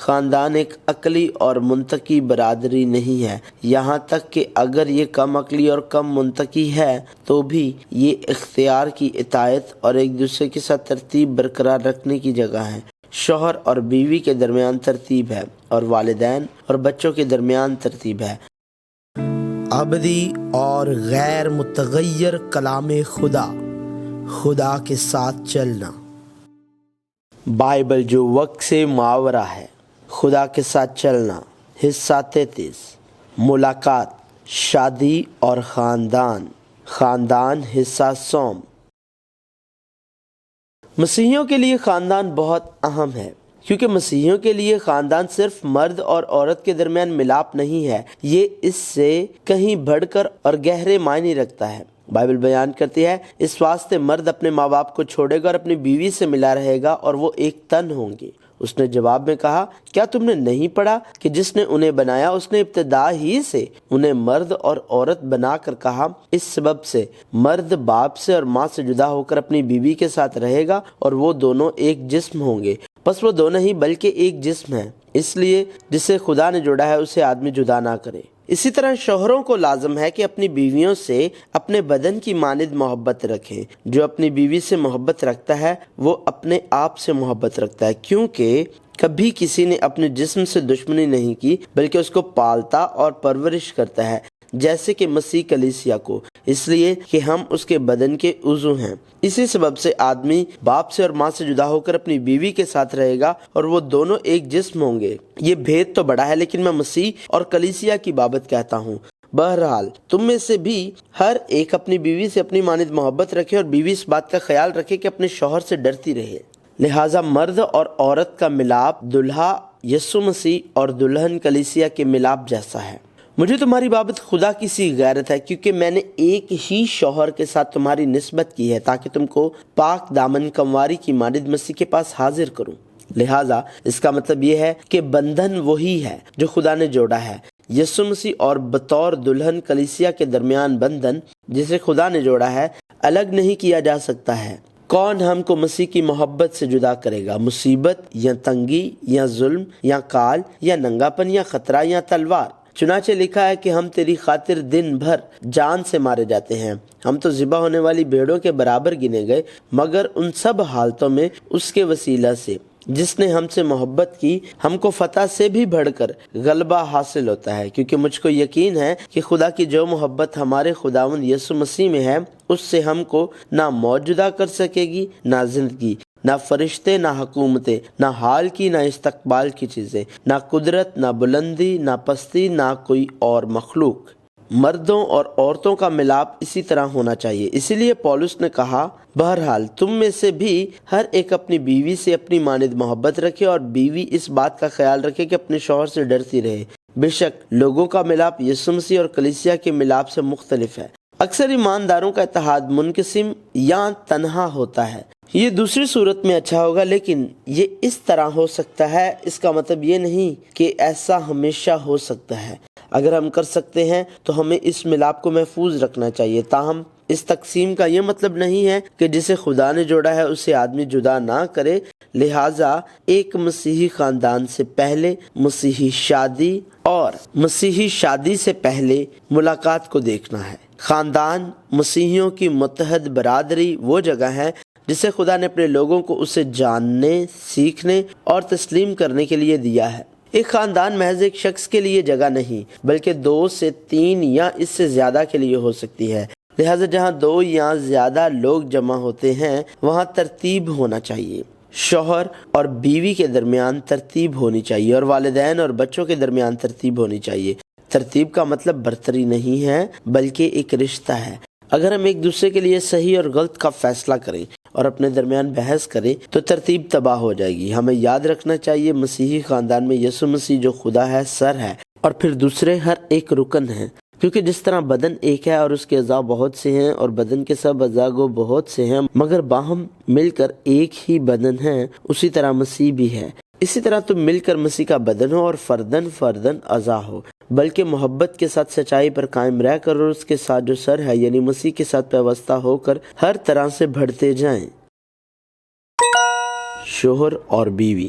خاندان ایک عقلی اور منطقی برادری نہیں ہے، یہاں تک کہ اگر یہ کم عقلی اور کم منطقی ہے تو بھی یہ اختیار کی اطاعت اور ایک دوسرے کے ساتھ ترتیب برقرار رکھنے کی جگہ ہے۔ شوہر اور بیوی کے درمیان ترتیب ہے اور والدین اور بچوں کے درمیان ترتیب ہے۔ ابدی اور غیر متغیر کلام خدا، خدا کے ساتھ چلنا۔ بائبل جو وقت سے ماورا ہے، خدا کے ساتھ چلنا۔ حصہ 33، ملاقات، شادی اور خاندان۔ خاندان حصہ سوم۔ مسیحیوں کے لیے خاندان بہت اہم ہے، کیونکہ مسیحیوں کے لیے خاندان صرف مرد اور عورت کے درمیان ملاپ نہیں ہے، یہ اس سے کہیں بڑھ کر اور گہرے معنی رکھتا ہے۔ بائبل بیان کرتی ہے، اس واسطے مرد اپنے ماں باپ کو چھوڑے گا اور اپنی بیوی سے ملا رہے گا اور وہ ایک تن ہوں گے۔ اس نے جواب میں کہا، کیا تم نے نہیں پڑھا کہ جس نے انہیں بنایا اس نے ابتدا ہی سے انہیں مرد اور عورت بنا کر کہا، اس سبب سے مرد باپ سے اور ماں سے جدا ہو کر اپنی بیوی کے ساتھ رہے گا اور وہ دونوں ایک جسم ہوں گے۔ پس وہ دونوں ہی بلکہ ایک جسم ہیں، اس لیے جسے خدا نے جوڑا ہے اسے آدمی جدا نہ کرے۔ اسی طرح شوہروں کو لازم ہے کہ اپنی بیویوں سے اپنے بدن کی مانند محبت رکھیں۔ جو اپنی بیوی سے محبت رکھتا ہے وہ اپنے آپ سے محبت رکھتا ہے، کیونکہ کبھی کسی نے اپنے جسم سے دشمنی نہیں کی بلکہ اس کو پالتا اور پرورش کرتا ہے، جیسے کہ مسیح کلیسیا کو، اس لیے کہ ہم اس کے بدن کے عضو ہیں۔ اسی سبب سے آدمی باپ سے اور ماں سے جدا ہو کر اپنی بیوی کے ساتھ رہے گا اور وہ دونوں ایک جسم ہوں گے۔ یہ بھید تو بڑا ہے، لیکن میں مسیح اور کلیسیا کی بابت کہتا ہوں۔ بہرحال تم میں سے بھی ہر ایک اپنی بیوی سے اپنی مانند محبت رکھے اور بیوی اس بات کا خیال رکھے کہ اپنے شوہر سے ڈرتی رہے۔ لہٰذا مرد اور عورت کا ملاپ دلہا یسوع مسیح اور دلہن کلیسیا کے ملاپ جیسا ہے۔ مجھے تمہاری بابت خدا کی سی غیرت ہے، کیونکہ میں نے ایک ہی شوہر کے ساتھ تمہاری نسبت کی ہے تاکہ تم کو پاک دامن کنواری کی مانند مسیح کے پاس حاضر کروں۔ لہٰذا اس کا مطلب یہ ہے کہ بندھن وہی ہے جو خدا نے جوڑا ہے۔ یسوع مسیح اور بطور دلہن کلیسیا کے درمیان بندھن جسے خدا نے جوڑا ہے الگ نہیں کیا جا سکتا ہے۔ کون ہم کو مسیح کی محبت سے جدا کرے گا؟ مصیبت یا تنگی یا ظلم یا کال یا ننگاپن یا خطرہ یا تلوار؟ چنانچہ لکھا ہے کہ ہم تیری خاطر دن بھر جان سے مارے جاتے ہیں، ہم تو ذبح ہونے والی بھیڑوں کے برابر گنے گئے، مگر ان سب حالتوں میں اس کے وسیلہ سے جس نے ہم سے محبت کی ہم کو فتح سے بھی بڑھ کر غلبہ حاصل ہوتا ہے، کیونکہ مجھ کو یقین ہے کہ خدا کی جو محبت ہمارے خداوند یسوع مسیح میں ہے اس سے ہم کو نہ موت جدا کر سکے گی، نہ زندگی، نہ فرشتے، نہ حکومتیں، نہ حال کی نہ استقبال کی چیزیں، نہ قدرت، نہ بلندی، نہ پستی، نہ کوئی اور مخلوق۔ مردوں اور عورتوں کا ملاپ اسی طرح ہونا چاہیے۔ اسی لیے پولس نے کہا، بہرحال تم میں سے بھی ہر ایک اپنی بیوی سے اپنی مانند محبت رکھے اور بیوی اس بات کا خیال رکھے کہ اپنے شوہر سے ڈرتی رہے۔ بے شک لوگوں کا ملاپ یسوع مسیح اور کلیسیا کے ملاپ سے مختلف ہے۔ اکثر ایمانداروں کا اتحاد منقسم یا تنہا ہوتا ہے۔ یہ دوسری صورت میں اچھا ہوگا، لیکن یہ اس طرح ہو سکتا ہے، اس کا مطلب یہ نہیں کہ ایسا ہمیشہ ہو سکتا ہے۔ اگر ہم کر سکتے ہیں تو ہمیں اس ملاپ کو محفوظ رکھنا چاہیے۔ تاہم اس تقسیم کا یہ مطلب نہیں ہے کہ جسے خدا نے جوڑا ہے اسے آدمی جدا نہ کرے۔ لہٰذا ایک مسیحی خاندان سے پہلے مسیحی شادی اور مسیحی شادی سے پہلے ملاقات کو دیکھنا ہے۔ خاندان مسیحیوں کی متحد برادری وہ جگہ ہے جسے خدا نے اپنے لوگوں کو اسے جاننے، سیکھنے اور تسلیم کرنے کے لیے دیا ہے۔ ایک خاندان محض ایک شخص کے لیے جگہ نہیں بلکہ 2 سے 3 یا اس سے زیادہ کے لیے ہو سکتی ہے۔ لہٰذا جہاں 2 یا زیادہ لوگ جمع ہوتے ہیں وہاں ترتیب ہونا چاہیے۔ شوہر اور بیوی کے درمیان ترتیب ہونی چاہیے اور والدین اور بچوں کے درمیان ترتیب ہونی چاہیے۔ ترتیب کا مطلب برتری نہیں ہے بلکہ ایک رشتہ ہے۔ اگر ہم ایک دوسرے کے لیے صحیح اور غلط کا فیصلہ کریں اور اپنے درمیان بحث کریں تو ترتیب تباہ ہو جائے گی۔ ہمیں یاد رکھنا چاہیے مسیحی خاندان میں یسوع مسیح جو خدا ہے سر ہے اور پھر دوسرے ہر ایک رکن ہیں، کیونکہ جس طرح بدن ایک ہے اور اس کے اعضاء بہت سے ہیں اور بدن کے سب اعضاء کو بہت سے ہیں مگر باہم مل کر ایک ہی بدن ہیں، اسی طرح مسیح بھی ہے۔ اسی طرح تم مل کر مسیح کا بدن ہو اور فردن فردن اعضاء ہو، بلکہ محبت کے ساتھ سچائی پر قائم رہ کر اور اس کے ساتھ جو سر ہے یعنی مسیح کے ساتھ پیوستہ ہو کر ہر طرح سے بڑھتے جائیں۔ شوہر اور بیوی۔